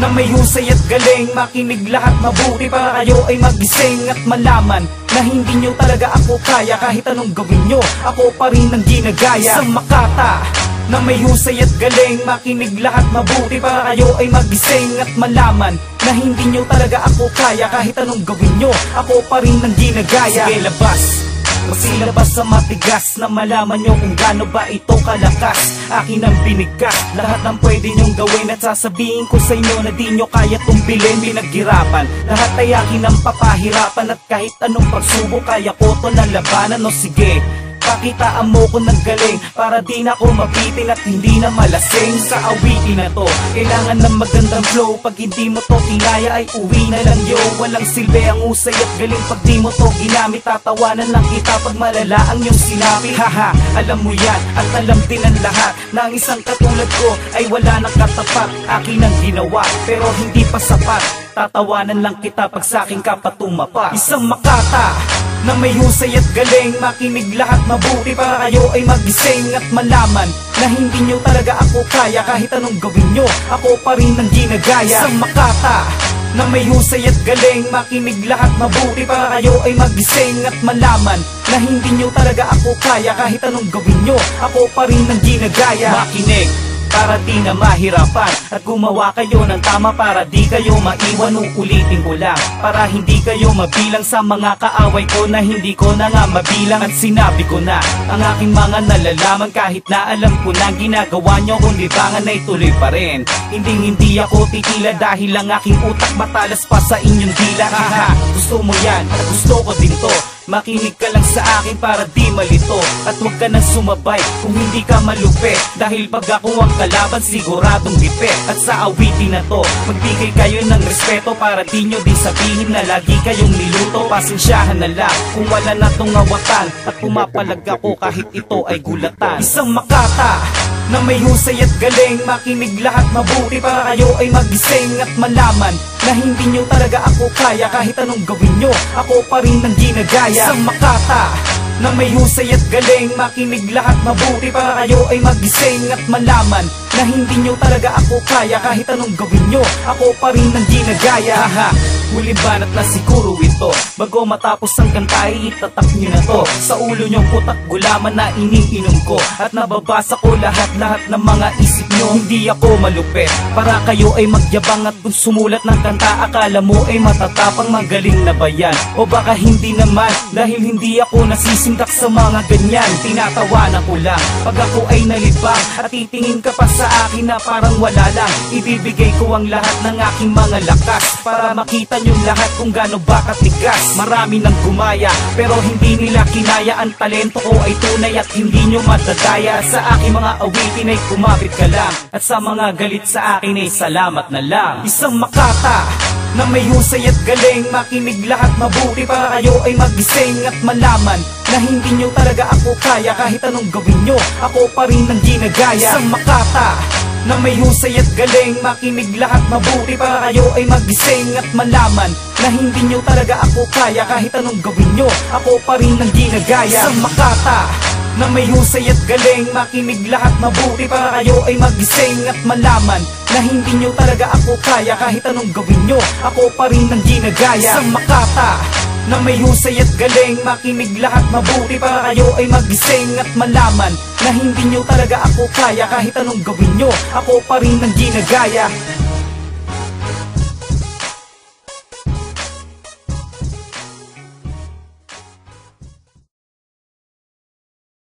na may husay at galing. Makinig lahat mabuti para kayo ay magising at malaman na hindi nyo talaga ako kaya. Kahit anong gawin nyo, ako pa rin ang ginagaya. Isang Makata na may husay at galing. Makinig lahat mabuti para kayo ay magising at malaman na hindi nyo talaga ako kaya. Kahit anong gawin nyo, ako pa rin ang ginagaya. Sige, labas, masilabas sa matigas na malaman nyo kung gaano ba ito kalakas. Akin ang binigkas, lahat ng pwede nyong gawin at sasabihin ko sa inyo na di nyo kaya tumbilin. Pinaghirapan, lahat ay akin ang papahirapan at kahit anong pagsubok kaya ko to na labanan. O sige, pakitaan mo ko ng galing para di na ako mabitin at hindi na malasing. Sa awitin na to, kailangan ng magandang flow. Pag hindi mo to kinaya ay uwi na lang yo. Walang silbi ang usay at galing pag di mo to ginamit. Tatawanan lang kita pag malala ang iyong sinabi. Haha, alam mo yan at alam din ang lahat na ang isang katulad ko ay wala nang katapat. Akin ang ginawa pero hindi pa sapat. Tatawanan lang kita pag sa'kin ka patumapat. Isang Makata na may husay at galing. Makinig lahat mabuti para kayo ay magising at malaman na hindi nyo talaga ako kaya. Kahit anong gawin nyo, ako pa rin ang ginagaya. Isang Makata na may husay at galing. Makinig lahat mabuti para kayo ay magising at malaman na hindi nyo talaga ako kaya. Kahit anong gawin nyo, ako pa rin ang ginagaya. Makinig para di na mahirapan at gumawa kayo ng tama para di kayo maiwan. Uulitin ko lang para hindi kayo mabilang sa mga kaaway ko na hindi ko na nga mabilang. At sinabi ko na ang aking mga nalalaman kahit na alam ko na ginagawa nyo kung libangan ay tuloy pa rin. Hindi ako titila dahil ang aking utak matalas pa sa inyong dila. Haha, gusto mo yan at gusto ko din to. Makinig ka lang sa akin para di malito at huwag ka nang sumabay kung hindi ka malupit. Dahil pag ako ang kalaban siguradong bipit. At sa awitin na to, magbigay kayo ng respeto para di nyo din sabihin na lagi kayong niluto. Pasensyahan na lang kung wala na tong awatan at pumapalag ako kahit ito ay gulatan. Isang Makata na may husay at galing. Makinig lahat mabuti para kayo ay magising at malaman na hindi nyo talaga ako kaya. Kahit anong gawin nyo, ako pa rin ang ginagaya. Isang Makata na may husay at galing. Makinig lahat mabuti para kayo ay magising at malaman na hindi nyo talaga ako kaya. Kahit anong gawin nyo, ako pa rin ang ginagaya. Haha, huli banat na siguro ito. Bago matapos ang kanta ay itatak nyo na to sa ulo nyong putak gulaman na iniinom ko. At nababasa ko lahat-lahat ng mga isip nyo. Hindi ako malupit para kayo ay magyabang. At kung sumulat ng kanta akala mo ay matatapang, magaling na ba yan? O baka hindi naman dahil hindi ako nasisindak sa mga ganyan. Tinatawanan ko lang pag ako ay nalibang at titingin ka pa sa akin na parang wala lang. Ibibigay ko ang lahat ng aking mga lakas para makita nyo lahat kung gaano ba katigas. Marami nang gumaya pero hindi nila kinaya. Ang talento ko ay tunay at hindi nyo madadaya. Sa aking mga awitin ay kumapit ka lang at sa mga galit sa akin ay salamat na lang. Isang Makata na may husay at galing. Makinig lahat mabuti para kayo ay magising at malaman na hindi nyo talaga ako kaya. Kahit anong gawin nyo, ako pa rin ang ginagaya. Isang Makata na may husay at galing. Makinig lahat mabuti para kayo ay magising at malaman na hindi nyo talaga ako kaya. Kahit anong gawin nyo, ako pa rin ang ginagaya. Isang Makata na may husay at galing. Makinig lahat mabuti para kayo ay magising at malaman na hindi nyo talaga ako kaya. Kahit anong gawin nyo, ako pa rin ang ginagaya. Isang Makata na may husay at galing. Makinig lahat mabuti para kayo ay magising at malaman na hindi nyo talaga ako kaya. Kahit anong gawin nyo, ako pa rin ang ginagaya.